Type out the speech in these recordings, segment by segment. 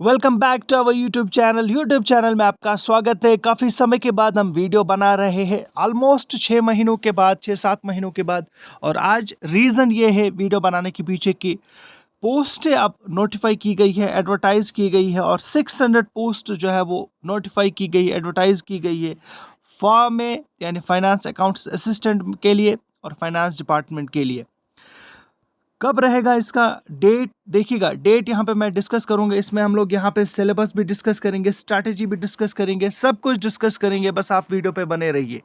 Welcome back to our YouTube channel में आपका स्वागत है। काफ़ी समय के बाद हम वीडियो बना रहे हैं, ऑलमोस्ट 6 महीनों के बाद, 6-7 महीनों के बाद। और आज रीज़न ये है वीडियो बनाने के पीछे की पोस्ट अब नोटिफाई की गई है, एडवर्टाइज की गई है, और 600 पोस्ट जो है वो नोटिफाई की गई, एडवर्टाइज की गई है फॉर्म में, यानी फाइनेंस अकाउंट्स असिस्टेंट के लिए और फाइनेंस डिपार्टमेंट के लिए। कब रहेगा इसका डेट? देखिएगा, डेट यहाँ पे मैं डिस्कस करूँगा। इसमें हम लोग यहाँ पे सिलेबस भी डिस्कस करेंगे, स्ट्रैटेजी भी डिस्कस करेंगे, सब कुछ डिस्कस करेंगे। बस आप वीडियो पे बने रहिए।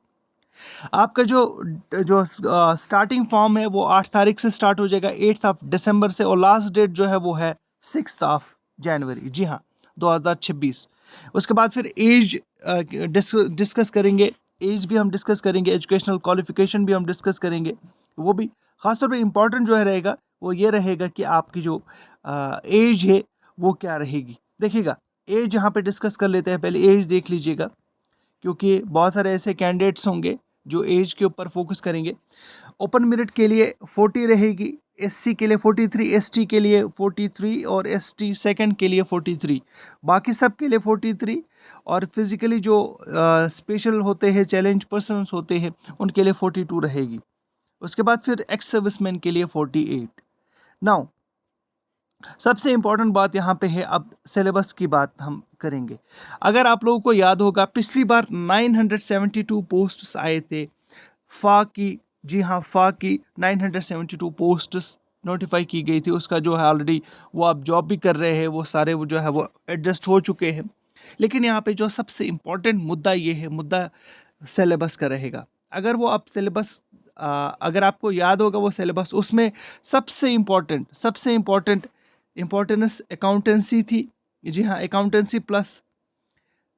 आपका जो जो स्टार्टिंग फॉर्म है वो 8 तारीख से स्टार्ट हो जाएगा, 8 दिसंबर से, और लास्ट डेट जो है वो है 6 जनवरी। जी हाँ, 2026। उसके बाद फिर एज डिस्कस करेंगे। एज भी हम डिस्कस करेंगे, एजुकेशनल क्वालिफिकेशन भी हम डिस्कस करेंगे। वो भी खासतौर पे इम्पॉर्टेंट जो है रहेगा वो ये रहेगा कि आपकी जो एज है वो क्या रहेगी। देखिएगा, एज यहाँ पे डिस्कस कर लेते हैं। पहले एज देख लीजिएगा, क्योंकि बहुत सारे ऐसे कैंडिडेट्स होंगे जो एज के ऊपर फोकस करेंगे। ओपन मेरिट के लिए 40 रहेगी, एससी के लिए 43, एसटी के लिए 43, और एसटी सेकंड के लिए 43, बाकी सब के लिए 43। और फिजिकली जो स्पेशल होते हैं, चैलेंज पर्सन्स होते हैं, उनके लिए 42 रहेगी। उसके बाद फिर एक्स सर्विसमैन के लिए 48। नाउ सबसे इम्पॉर्टेंट बात यहाँ पे है, अब सिलेबस की बात हम करेंगे। अगर आप लोगों को याद होगा, पिछली बार 972 पोस्ट्स आए थे फा की। जी हाँ, फा की 972 पोस्ट्स नोटिफाई की गई थी। उसका जो है ऑलरेडी वो आप जॉब भी कर रहे हैं, वो सारे वो जो है वो एडजस्ट हो चुके हैं। लेकिन यहाँ पे जो सबसे इम्पोर्टेंट मुद्दा ये है, मुद्दा सिलेबस का रहेगा। अगर वो आप सिलेबस अगर आपको याद होगा वो सिलेबस, उसमें सबसे इम्पोर्टेंट इम्पोर्टेंस अकाउंटेंसी थी। जी हाँ, अकाउंटेंसी प्लस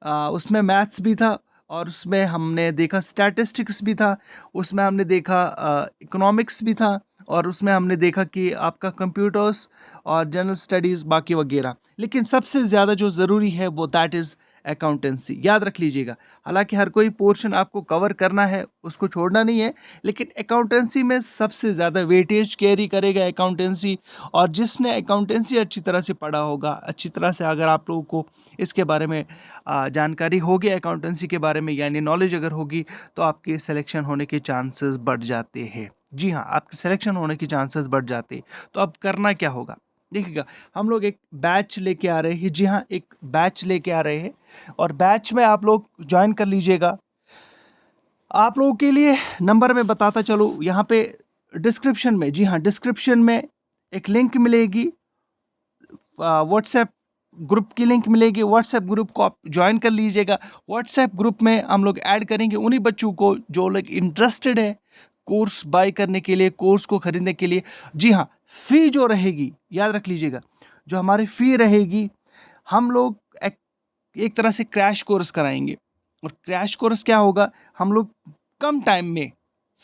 उसमें मैथ्स भी था, और उसमें हमने देखा स्टैटिस्टिक्स भी था, उसमें हमने देखा इकोनॉमिक्स भी था, और उसमें हमने देखा कि आपका कंप्यूटर्स और जनरल स्टडीज़ बाकी वगैरह। लेकिन सबसे ज़्यादा जो ज़रूरी है वो दैट इज़ अकाउंटेंसी। याद रख लीजिएगा, हालांकि हर कोई पोर्शन आपको कवर करना है, उसको छोड़ना नहीं है, लेकिन अकाउंटेंसी में सबसे ज़्यादा वेटेज कैरी करेगा अकाउंटेंसी। और जिसने अकाउंटेंसी अच्छी तरह से पढ़ा होगा, अच्छी तरह से अगर आप लोगों को इसके बारे में जानकारी होगी, अकाउंटेंसी के बारे में, यानी नॉलेज अगर होगी, तो आपके सिलेक्शन होने के चांसेस बढ़ जाते हैं। जी हाँ, आपके सिलेक्शन होने के चांसेस बढ़ जाते हैं। तो अब करना क्या होगा? देखिएगा, हम लोग एक बैच लेके आ रहे हैं। जी हाँ, एक बैच लेके आ रहे हैं, और बैच में आप लोग ज्वाइन कर लीजिएगा। आप लोगों के लिए नंबर में बताता चलो, यहाँ पे डिस्क्रिप्शन में, जी हाँ, डिस्क्रिप्शन में एक लिंक मिलेगी, व्हाट्सएप ग्रुप की लिंक मिलेगी। व्हाट्सएप ग्रुप को आप ज्वाइन कर लीजिएगा। व्हाट्सएप ग्रुप में हम लोग ऐड करेंगे उन्हीं बच्चों को जो लोग इंटरेस्टेड है कोर्स बाय करने के लिए, कोर्स को खरीदने के लिए। जी हाँ, फ़ी जो रहेगी, याद रख लीजिएगा, जो हमारी फ़ी रहेगी, हम लोग एक तरह से क्रैश कोर्स कराएंगे। और क्रैश कोर्स क्या होगा, हम लोग कम टाइम में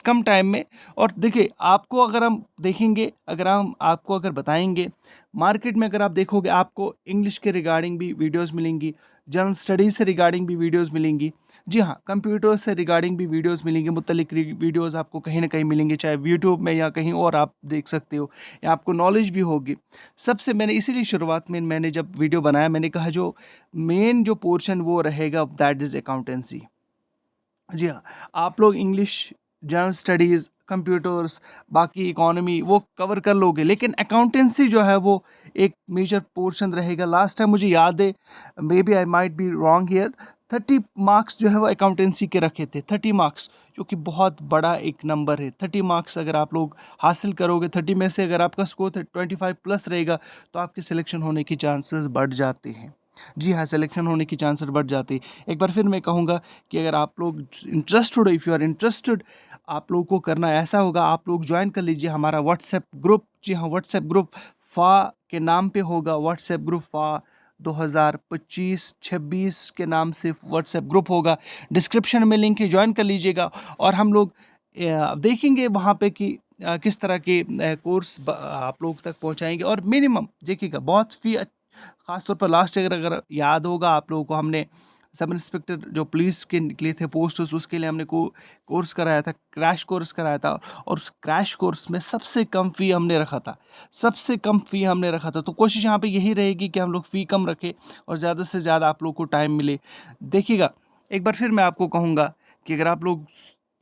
कम टाइम में और देखिए, आपको अगर हम देखेंगे, अगर हम आपको अगर बताएंगे, मार्केट में अगर आप देखोगे, आपको इंग्लिश के रिगार्डिंग भी वीडियोस मिलेंगी, जनरल स्टडीज़ से रिगार्डिंग भी वीडियोस मिलेंगी। जी हाँ, कंप्यूटर से रिगार्डिंग भी वीडियोस मिलेंगी, मुत्तलिक वीडियोस आपको कहीं ना कहीं मिलेंगे, चाहे यूट्यूब में या कहीं और आप देख सकते हो, या आपको नॉलेज भी होगी। सबसे मैंने इसीलिए शुरुआत में मैंने जब वीडियो बनाया, मैंने कहा जो मेन जो पोर्शन वो रहेगा दैट इज़ अकाउंटेंसी। जी हाँ, आप लोग इंग्लिश, जनरल स्टडीज़, कंप्यूटर्स, बाकी इकोनॉमी वो कवर कर लोगे, लेकिन अकाउंटेंसी जो है वो एक मेजर पोर्शन रहेगा। लास्ट टाइम मुझे याद है, maybe I might be wrong here, 30 marks जो है वो अकाउंटेंसी के रखे थे। 30 मार्क्स, जो कि बहुत बड़ा एक नंबर है। 30 मार्क्स अगर आप लोग हासिल करोगे, 30 में से अगर आपका स्कोर 25 प्लस रहेगा, तो आपके सिलेक्शन होने की चांसेस बढ़ जाते हैं। जी हाँ, सिलेक्शन होने की चांसेस बढ़ जाते हैं। एक बार फिर मैं कहूँगा कि अगर आप लोग इंटरेस्टेड हो, इफ़ यू आर इंटरेस्टेड, आप लोगों को करना ऐसा होगा, आप लोग ज्वाइन कर लीजिए हमारा व्हाट्सएप ग्रुप। जी हाँ, व्हाट्सएप ग्रुप फ़ा के नाम पे होगा। व्हाट्सएप ग्रुप फ़ा 2025-26 के नाम से व्हाट्सएप ग्रुप होगा। डिस्क्रिप्शन में लिंक है, ज्वाइन कर लीजिएगा। और हम लोग देखेंगे वहाँ पे कि किस तरह के कोर्स आप लोग तक पहुँचाएंगे। और मिनिमम देखिएगा, बहुत फ़ी, ख़ास तौर पर लास्ट ईयर अगर याद होगा आप लोगों को, हमने सब इंस्पेक्टर जो पुलिस के निकले थे पोस्टर्स, उसके लिए हमने कोर्स कराया था, क्रैश कोर्स कराया था। और उस क्रैश कोर्स में सबसे कम फ़ी हमने रखा था, सबसे कम फ़ी हमने रखा था। तो कोशिश यहाँ पे यही रहेगी कि हम लोग फ़ी कम रखें और ज़्यादा से ज़्यादा आप लोग को टाइम मिले। देखिएगा, एक बार फिर मैं आपको कहूँगा कि अगर आप लोग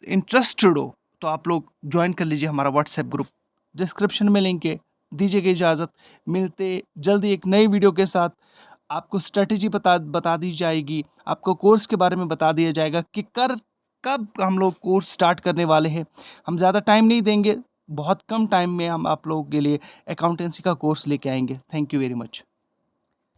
इंटरेस्टेड हो तो आप लोग ज्वाइन कर लीजिए हमारा व्हाट्सएप ग्रुप, डिस्क्रिप्शन में लिंक है। दीजिएगा इजाज़त, मिलते जल्दी एक नई वीडियो के साथ। आपको स्ट्रेटजी बता दी जाएगी, आपको कोर्स के बारे में बता दिया जाएगा कि कब हम लोग कोर्स स्टार्ट करने वाले हैं। हम ज़्यादा टाइम नहीं देंगे, बहुत कम टाइम में हम आप लोगों के लिए अकाउंटेंसी का कोर्स लेके आएंगे। Thank you very much.